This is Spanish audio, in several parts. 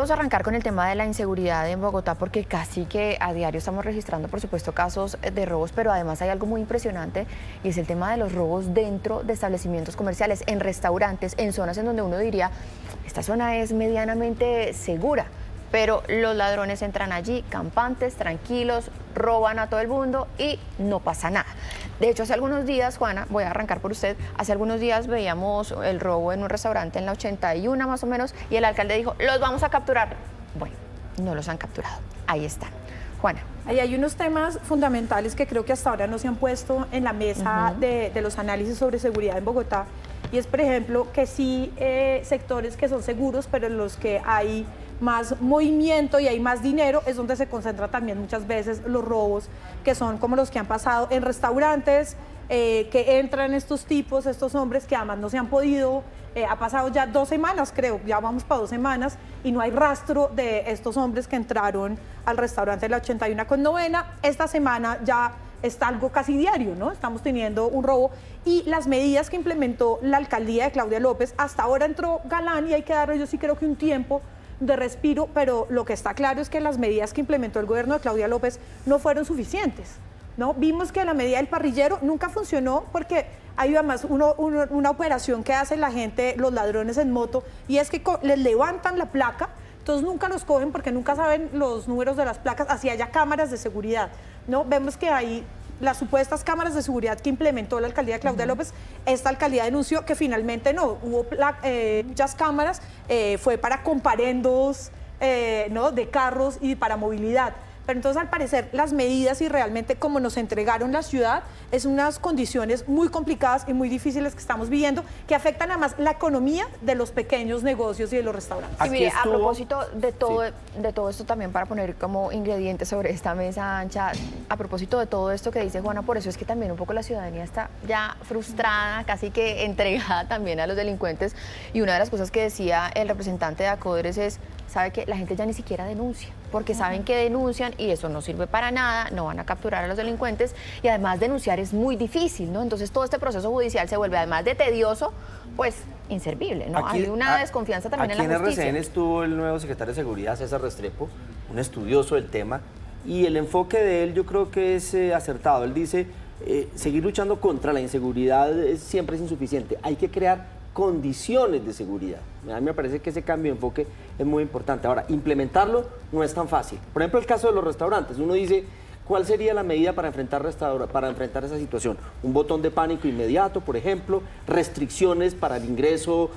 Vamos a arrancar con el tema de la inseguridad en Bogotá porque casi que a diario estamos registrando, por supuesto, casos de robos, pero además hay algo muy impresionante y es el tema de los robos dentro de establecimientos comerciales, en restaurantes, en zonas en donde uno diría, esta zona es medianamente segura, pero los ladrones entran allí campantes, tranquilos, roban a todo el mundo y no pasa nada. De hecho, hace algunos días, Juana, voy a arrancar por usted, hace algunos días veíamos el robo en un restaurante en la 81 más o menos y el alcalde dijo, los vamos a capturar. Bueno, no los han capturado, ahí están. Juana. Ahí hay unos temas fundamentales que creo que hasta ahora no se han puesto en la mesa de los análisis sobre seguridad en Bogotá. Y es, por ejemplo, que sí sectores que son seguros, pero en los que hay más movimiento y hay más dinero, es donde se concentra también muchas veces los robos, que son como los que han pasado en restaurantes, que entran estos tipos, estos hombres que además no se han podido, ha pasado ya 2 semanas, creo, ya vamos para 2 semanas, y no hay rastro de estos hombres que entraron al restaurante de la 81 con novena. Esta semana ya está algo casi diario, ¿no? Estamos teniendo un robo y las medidas que implementó la alcaldía de Claudia López, hasta ahora entró Galán y hay que darle, yo sí creo que un tiempo de respiro, pero lo que está claro es que las medidas que implementó el gobierno de Claudia López no fueron suficientes, ¿no? Vimos que la medida del parrillero nunca funcionó porque hay además una operación que hace la gente, los ladrones en moto, y es que les levantan la placa, entonces nunca los cogen porque nunca saben los números de las placas, así haya cámaras de seguridad, ¿no? Vemos que hay las supuestas cámaras de seguridad que implementó la alcaldía de Claudia López, esta alcaldía denunció que finalmente no, hubo muchas cámaras, fue para comparendos, ¿no?, de carros y para movilidad. Pero entonces, al parecer, las medidas y realmente como nos entregaron la ciudad, es unas condiciones muy complicadas y muy difíciles que estamos viviendo, que afectan además la economía de los pequeños negocios y de los restaurantes. Y mire, a propósito de todo esto también, para poner como ingredientes sobre esta mesa ancha, a propósito de todo esto que dice Juana, por eso es que también un poco la ciudadanía está ya frustrada, casi que entregada también a los delincuentes, y una de las cosas que decía el representante de Acodres es, sabe que la gente ya ni siquiera denuncia, porque saben que denuncian y eso no sirve para nada, no van a capturar a los delincuentes y además denunciar es muy difícil, ¿no? Entonces todo este proceso judicial se vuelve, además de tedioso, pues inservible, ¿no? Hay una desconfianza también en la justicia. Aquí en RCN estuvo el nuevo secretario de Seguridad, César Restrepo, un estudioso del tema, y el enfoque de él yo creo que es acertado. Él dice, seguir luchando contra la inseguridad siempre es insuficiente, hay que crear condiciones de seguridad. A mí me parece que ese cambio de enfoque es muy importante. Ahora, implementarlo no es tan fácil. Por ejemplo, el caso de los restaurantes. Uno dice, ¿cuál sería la medida para enfrentar esa situación? Un botón de pánico inmediato, por ejemplo, restricciones para el ingreso,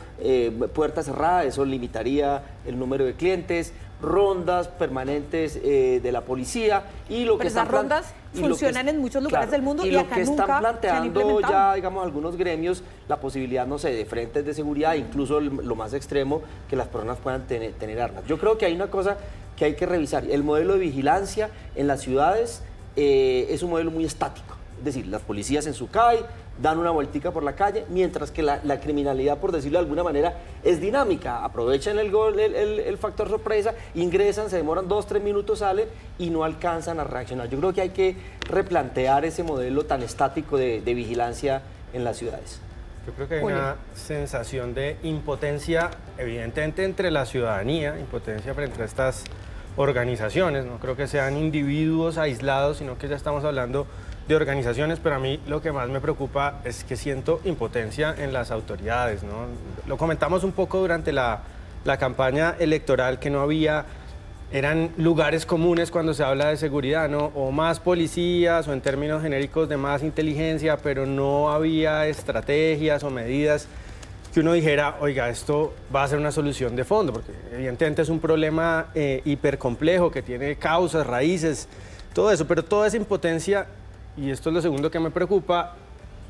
puerta cerrada, eso limitaría el número de clientes, rondas permanentes de la policía y lo Pero que esas rondas funcionan en muchos lugares del mundo y acá nunca están planteando se han ya, digamos, algunos gremios la posibilidad, no sé, de frentes de seguridad, incluso lo más extremo, que las personas puedan tener armas. Yo creo que hay una cosa que hay que revisar. El modelo de vigilancia en las ciudades es un modelo muy estático. Es decir, las policías en su CAI dan una vueltica por la calle, mientras que la criminalidad, por decirlo de alguna manera, es dinámica. Aprovechan el factor sorpresa, ingresan, se demoran 2-3 minutos, salen y no alcanzan a reaccionar. Yo creo que hay que replantear ese modelo tan estático de vigilancia en las ciudades. Yo creo que hay una sensación de impotencia, evidentemente, entre la ciudadanía, impotencia frente a estas organizaciones. No creo que sean individuos aislados, sino que ya estamos hablando de organizaciones, pero a mí lo que más me preocupa es que siento impotencia en las autoridades, ¿no? Lo comentamos un poco durante la campaña electoral, que no había, eran lugares comunes cuando se habla de seguridad, ¿no? O más policías, o en términos genéricos de más inteligencia, pero no había estrategias o medidas que uno dijera, oiga, esto va a ser una solución de fondo, porque evidentemente es un problema hipercomplejo que tiene causas, raíces, todo eso, pero toda esa impotencia, y esto es lo segundo que me preocupa,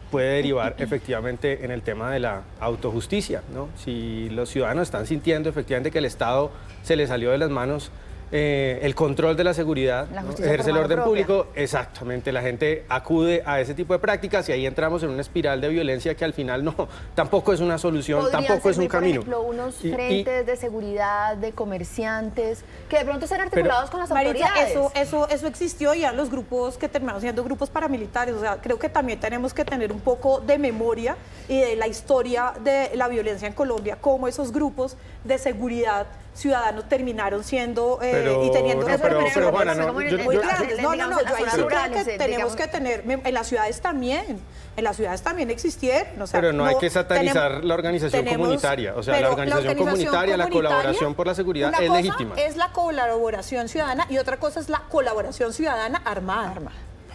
puede derivar efectivamente en el tema de la autojusticia, ¿no? Si los ciudadanos están sintiendo efectivamente que el Estado se le salió de las manos el control de la seguridad, ¿no? Ejerce el orden público, exactamente, la gente acude a ese tipo de prácticas y ahí entramos en una espiral de violencia que al final no, tampoco es una solución, tampoco es un camino. Por ejemplo, unos frentes de seguridad de comerciantes que de pronto están articulados con las autoridades. Eso existió ya los grupos que terminaron siendo grupos paramilitares. O sea, creo que también tenemos que tener un poco de memoria y de la historia de la violencia en Colombia, cómo esos grupos de seguridad ciudadanos terminaron siendo Pero, y teniendo no, pero, Juana, no, muy grandes. No, yo ahí sí creo que tenemos que tener, en las ciudades también existieron. O sea, pero no hay que satanizar la organización comunitaria. O sea, la organización comunitaria, la colaboración por la seguridad es legítima. Es la colaboración ciudadana y otra cosa es la colaboración ciudadana armada.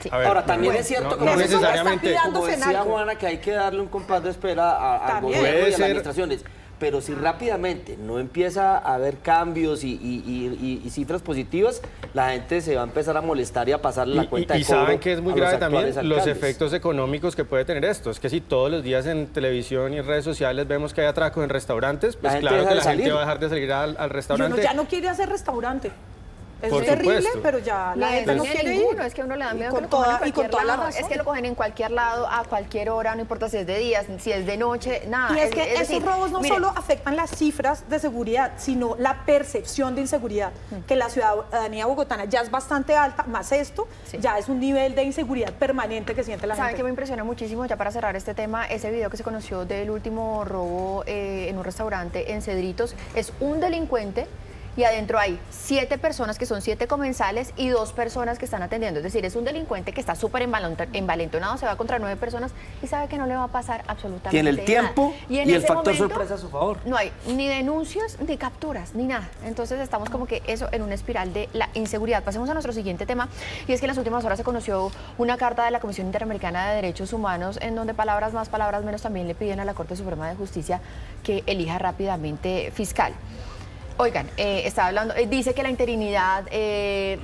Sí. A ver, Ahora, también es cierto no necesariamente. como decía Juana, que hay que darle un compás de espera al gobierno y a las administraciones. Pero si rápidamente no empieza a haber cambios y cifras positivas, la gente se va a empezar a molestar y a pasarle la cuenta de cobro. Y saben que es muy grave también los alcaldes. efectos económicos que puede tener esto. Es que si todos los días en televisión y en redes sociales vemos que hay atracos en restaurantes, pues claro que la gente va a dejar de salir al restaurante. Y uno ya no quiere hacer restaurante. Es Por terrible, supuesto. pero ya la gente no quiere ir. Es que a uno le da miedo con que lo cojan en toda- y con cualquier toda la lado. razón. Es que lo cogen en cualquier lado, a cualquier hora, no importa si es de día, si es de noche, nada. Y es que esos decir, robos no miren, solo afectan las cifras de seguridad, sino la percepción de inseguridad, que la ciudadanía bogotana ya es bastante alta, más esto, Sí. ya es un nivel de inseguridad permanente que siente la ¿Saben gente. qué me impresiona muchísimo? Ya para cerrar este tema, ese video que se conoció del último robo en un restaurante en Cedritos, es un delincuente y adentro hay 7 personas que son 7 comensales y 2 personas que están atendiendo. Es decir, es un delincuente que está súper envalentonado, se va contra 9 personas y sabe que no le va a pasar absolutamente Tiene el nada. tiempo y en el ese factor momento, sorpresa a su favor. No hay ni denuncias, ni capturas, ni nada. Entonces estamos como que eso en una espiral de la inseguridad. Pasemos a nuestro siguiente tema y es que en las últimas horas se conoció una carta de la Comisión Interamericana de Derechos Humanos en donde palabras más, palabras menos también le piden a la Corte Suprema de Justicia que elija rápidamente fiscal. Oigan, está hablando, dice que la interinidad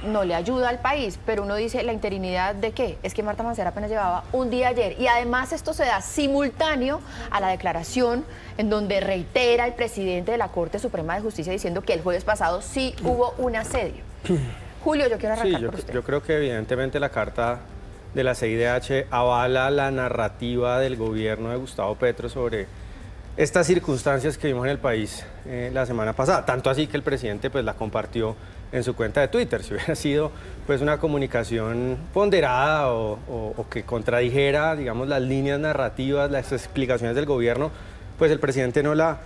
no le ayuda al país, pero uno dice, ¿la interinidad de qué? Es que Marta Mancera apenas llevaba un día ayer y además esto se da simultáneo a la declaración en donde reitera el presidente de la Corte Suprema de Justicia diciendo que el jueves pasado sí hubo un asedio. Julio, yo quiero arrancar por usted. Yo creo que evidentemente la carta de la CIDH avala la narrativa del gobierno de Gustavo Petro sobre estas circunstancias que vimos en el país la semana pasada, tanto así que el presidente pues la compartió en su cuenta de Twitter. Si hubiera sido pues una comunicación ponderada o que contradijera, digamos, las líneas narrativas, las explicaciones del gobierno, pues el presidente no la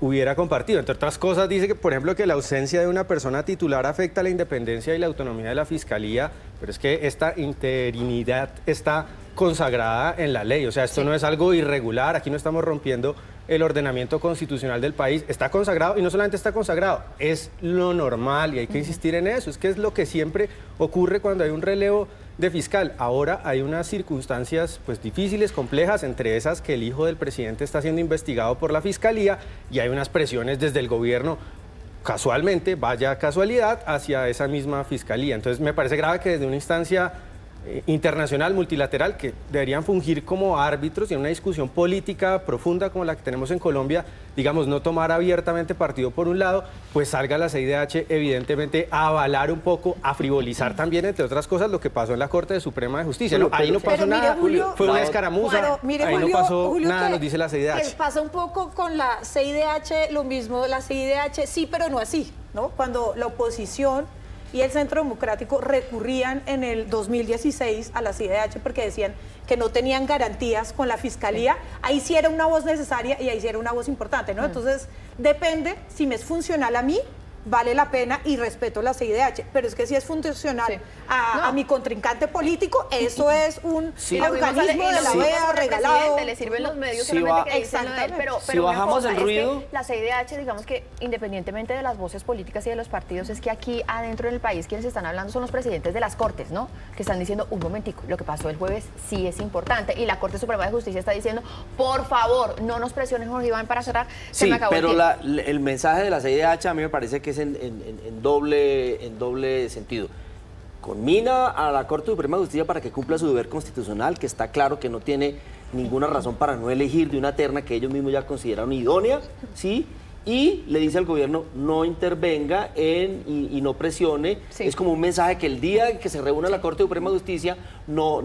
hubiera compartido. Entre otras cosas, dice que, por ejemplo, que la ausencia de una persona titular afecta la independencia y la autonomía de la Fiscalía, pero es que esta interinidad está consagrada en la ley. O sea, esto no es algo irregular, aquí no estamos rompiendo el ordenamiento constitucional del país, está consagrado y no solamente está consagrado, es lo normal y hay que insistir en eso, es que es lo que siempre ocurre cuando hay un relevo de fiscal. Ahora hay unas circunstancias pues difíciles, complejas, entre esas que el hijo del presidente está siendo investigado por la Fiscalía y hay unas presiones desde el gobierno, casualmente, vaya casualidad, hacia esa misma Fiscalía. Entonces me parece grave que desde una instancia internacional, multilateral, que deberían fungir como árbitros y en una discusión política profunda como la que tenemos en Colombia, digamos, no tomar abiertamente partido por un lado, pues salga la CIDH evidentemente a avalar un poco, a frivolizar también, entre otras cosas, lo que pasó en la Corte Suprema de Justicia. No, ahí no pasó nada, Julio, fue una escaramuza, ahí no pasó nada, nos dice la Que CIDH. pasa un poco con la CIDH, lo mismo, la CIDH sí, pero no así, ¿no? Cuando la oposición y el Centro Democrático recurrían en el 2016 a la CIDH porque decían que no tenían garantías con la Fiscalía, ahí sí era una voz necesaria y ahí sí era una voz importante, ¿no? Entonces, depende, si me es funcional a mí, vale la pena y respeto la CIDH, pero es que si es funcional a mi contrincante político, eso es un organismo de la OEA regalado. Le sirven los medios Si solamente va- que dicen lo de él, pero Si una bajamos cosa el es que ruido- la CIDH, digamos que independientemente de las voces políticas y de los partidos, es que aquí adentro del país quienes están hablando son los presidentes de las cortes, ¿no? Que están diciendo, un momentico, lo que pasó el jueves sí es importante y la Corte Suprema de Justicia está diciendo, por favor, no nos presionen, Jorge Iván, para cerrar, se Sí, me acabó el pero tiempo. el mensaje de la CIDH a mí me parece que es en doble sentido. Conmina a la Corte Suprema de Justicia para que cumpla su deber constitucional, que está claro que no tiene ninguna razón para no elegir de una terna que ellos mismos ya consideraron idónea, ¿sí? Y le dice al gobierno, no intervenga y no presione. Sí. Es como un mensaje que el día en que se reúna la Corte Suprema de Justicia no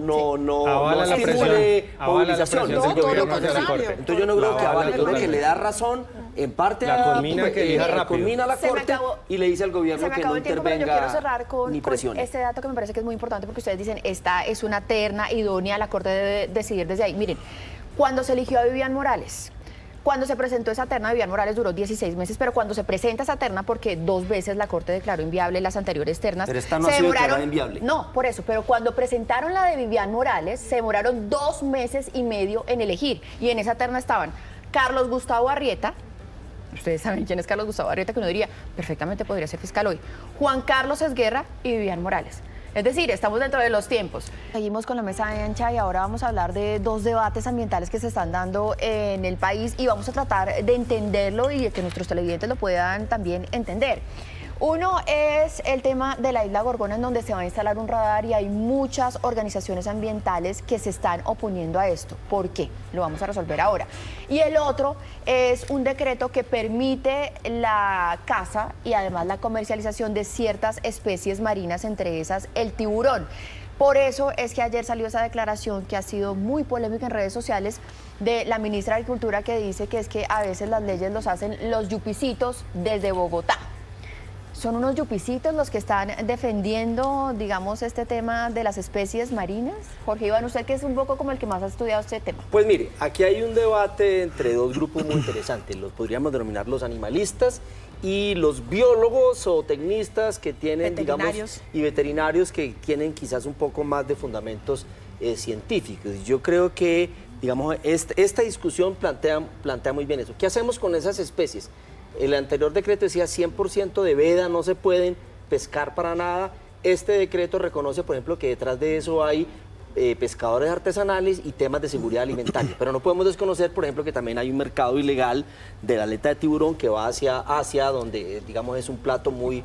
Avala la estimule presión, avala la movilización. presión No, del todo lo gobierno hacia la contrario. Corte. Entonces yo no creo La que avala avale, yo creo que totalmente. le da razón en parte La conmina que elija rápido. conmina a la Se me Corte acabó- y le dice al Se gobierno me que acabó no el tiempo, pero yo quiero cerrar intervenga ni con presione. este dato que me parece que es muy importante porque ustedes dicen, esta es una terna idónea, la Corte debe decidir desde ahí. Miren, cuando se eligió a Vivian Morales, Cuando se presentó esa terna, Vivian Morales duró 16 meses, pero cuando se presenta esa terna, porque 2 veces la Corte declaró inviable las anteriores ternas, Pero esta no se ha sido demoraron, declarada inviable. no, por eso, pero cuando presentaron la de Vivian Morales, se demoraron 2 meses y medio en elegir, y en esa terna estaban Carlos Gustavo Arrieta. Ustedes saben quién es Carlos Gustavo Arrieta, que uno diría, perfectamente podría ser fiscal hoy. Juan Carlos Esguerra y Vivian Morales. Es decir, estamos dentro de los tiempos. Seguimos con la mesa ancha y ahora vamos a hablar de 2 debates ambientales que se están dando en el país y vamos a tratar de entenderlo y de que nuestros televidentes lo puedan también entender. Uno es el tema de la isla Gorgona, en donde se va a instalar un radar y hay muchas organizaciones ambientales que se están oponiendo a esto. ¿Por qué? Lo vamos a resolver ahora. Y el otro es un decreto que permite la caza y además la comercialización de ciertas especies marinas, entre esas el tiburón. Por eso es que ayer salió esa declaración que ha sido muy polémica en redes sociales de la ministra de Agricultura, que dice que es que a veces las leyes los hacen los yupicitos desde Bogotá. ¿Son unos yupicitos los que están defendiendo, digamos, este tema de las especies marinas? Jorge Iván, usted que es un poco como el que más ha estudiado este tema. Pues mire, aquí hay un debate entre 2 grupos muy interesantes, los podríamos denominar los animalistas y los biólogos o tecnistas que tienen, digamos, y veterinarios que tienen quizás un poco más de fundamentos científicos. Yo creo que, digamos, esta discusión plantea muy bien eso. ¿Qué hacemos con esas especies? El anterior decreto decía 100% de veda, no se pueden pescar para nada. Este decreto reconoce, por ejemplo, que detrás de eso hay pescadores artesanales y temas de seguridad alimentaria. Pero no podemos desconocer, por ejemplo, que también hay un mercado ilegal de la aleta de tiburón que va hacia Asia, donde, digamos, es un plato muy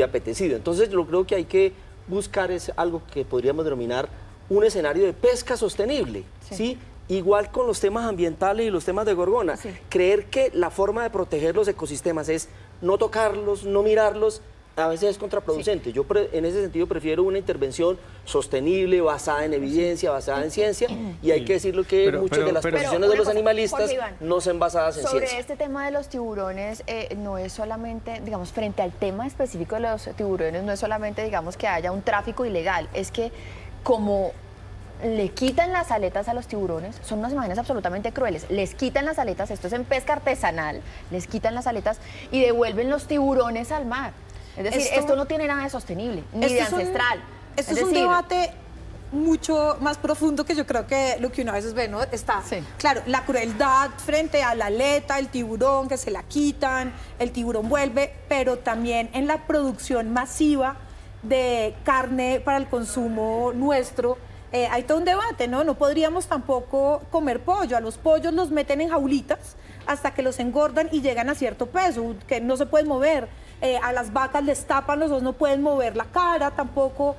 apetecido. Entonces, yo creo que hay que buscar algo que podríamos denominar un escenario de pesca sostenible, ¿sí? Igual con los temas ambientales y los temas de Gorgona. Sí. Creer que la forma de proteger los ecosistemas es no tocarlos, no mirarlos, a veces es contraproducente. Sí. Yo en ese sentido prefiero una intervención sostenible, basada en evidencia, basada en ciencia, y hay que decirlo que muchas de las posiciones de los animalistas no son basadas en ciencia. Sobre este tema de los tiburones, no es solamente, digamos, frente al tema específico de los tiburones, no es solamente, digamos, que haya un tráfico ilegal, es que como le quitan las aletas a los tiburones, son unas imágenes absolutamente crueles, les quitan las aletas, esto es en pesca artesanal, les quitan las aletas y devuelven los tiburones al mar. Es decir, esto no tiene nada de sostenible, ni de ancestral. Esto es un debate mucho más profundo que yo creo que lo que uno a veces ve, ¿no? Está, claro, la crueldad frente a la aleta, el tiburón, que se la quitan, el tiburón vuelve, pero también en la producción masiva de carne para el consumo nuestro. Hay todo un debate, ¿no? No podríamos tampoco comer pollo. A los pollos los meten en jaulitas hasta que los engordan y llegan a cierto peso, que no se pueden mover. A las vacas les tapan los ojos, no pueden mover la cara tampoco.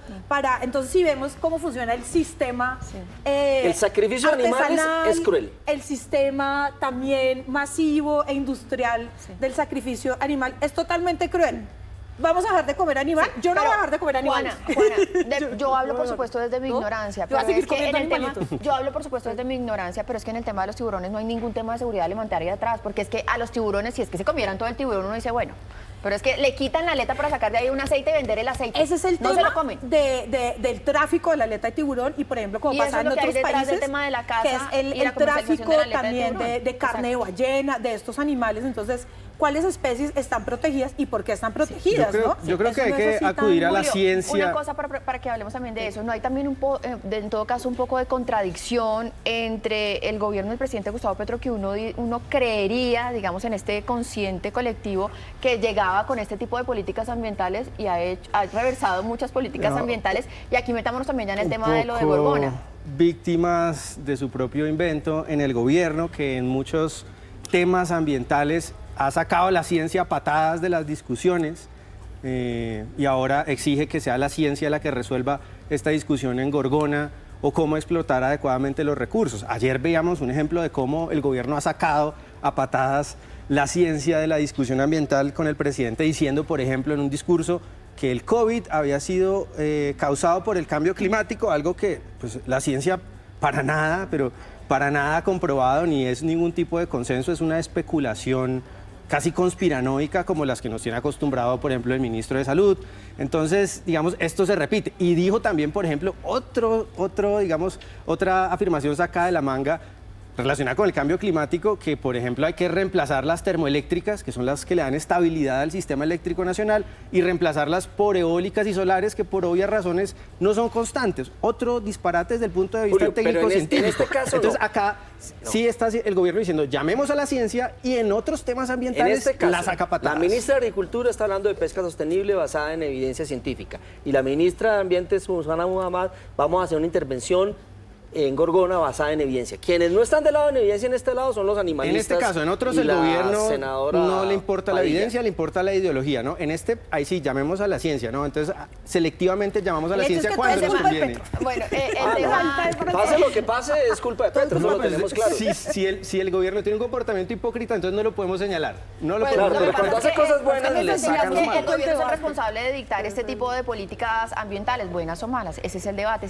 Entonces, si vemos cómo funciona el sistema el sacrificio de animales es cruel. El sistema también masivo e industrial del sacrificio animal es totalmente cruel. ¿Vamos a dejar de comer animal? Yo no voy a dejar de comer animal. Juana, yo hablo, por supuesto, desde mi ignorancia. Pero es que en el tema, yo hablo, por supuesto, desde mi ignorancia, pero es que en el tema de los tiburones no hay ningún tema de seguridad alimentaria detrás, porque es que a los tiburones, si es que se comieran todo el tiburón, uno dice, bueno, pero es que le quitan la aleta para sacar de ahí un aceite y vender el aceite. Ese es el tema del tráfico de la aleta de tiburón y, por ejemplo, como pasa en otros países, del tema de la caza, que es el tráfico también de carne de ballena, de estos animales. Entonces, ¿cuáles especies están protegidas y por qué están protegidas? Yo creo que hay que acudir a la ciencia. Una cosa para que hablemos también de eso, ¿no hay también en todo caso un poco de contradicción entre el gobierno del presidente Gustavo Petro, que uno creería, digamos, en este consciente colectivo, que llegaba con este tipo de políticas ambientales y ha reversado muchas políticas ambientales, y aquí metámonos también ya en el tema de lo de Gorgona? Víctimas de su propio invento en el gobierno, que en muchos temas ambientales ha sacado la ciencia a patadas de las discusiones y ahora exige que sea la ciencia la que resuelva esta discusión en Gorgona o cómo explotar adecuadamente los recursos. Ayer veíamos un ejemplo de cómo el gobierno ha sacado a patadas la ciencia de la discusión ambiental con el presidente diciendo, por ejemplo, en un discurso que el COVID había sido causado por el cambio climático, algo que pues, la ciencia para nada, pero para nada ha comprobado, ni es ningún tipo de consenso, es una especulación casi conspiranoica como las que nos tiene acostumbrado, por ejemplo, el ministro de Salud. Entonces, digamos, esto se repite. Y dijo también, por ejemplo, otra afirmación sacada de la manga, relacionada con el cambio climático, que por ejemplo hay que reemplazar las termoeléctricas, que son las que le dan estabilidad al sistema eléctrico nacional, y reemplazarlas por eólicas y solares, que por obvias razones no son constantes. Otro disparate desde el punto de vista Julio, pero técnico-científico. en este caso entonces no. acá sí está el gobierno diciendo, llamemos a la ciencia, y en otros temas En ambientales este caso, la saca patadas. la ministra de Agricultura está hablando de pesca sostenible basada en evidencia científica. Y la ministra de Ambiente, Susana Muhammad, vamos a hacer una intervención en Gorgona basada en evidencia. Quienes no están del lado de evidencia en este lado son los En animalistas. este caso, en otros y el la gobierno senadora no le importa la Padilla. evidencia, le importa la ideología, ¿no? En este, ahí sí, llamemos a la ciencia, ¿no? Entonces, selectivamente llamamos a la El hecho ciencia es que cuando todo nos es culpa de conviene. Petro. Bueno, el tema... Pase lo que pase, es culpa de Petro, eso No, lo pues, tenemos claro. si el gobierno tiene un comportamiento hipócrita, entonces no lo podemos señalar. No lo Pues, podemos claro, pero lo que cuando pasa hace es que, cosas buenas, es que le el sacan lo malo. gobierno es el responsable de dictar este tipo de políticas ambientales, buenas o malas. Ese es el debate.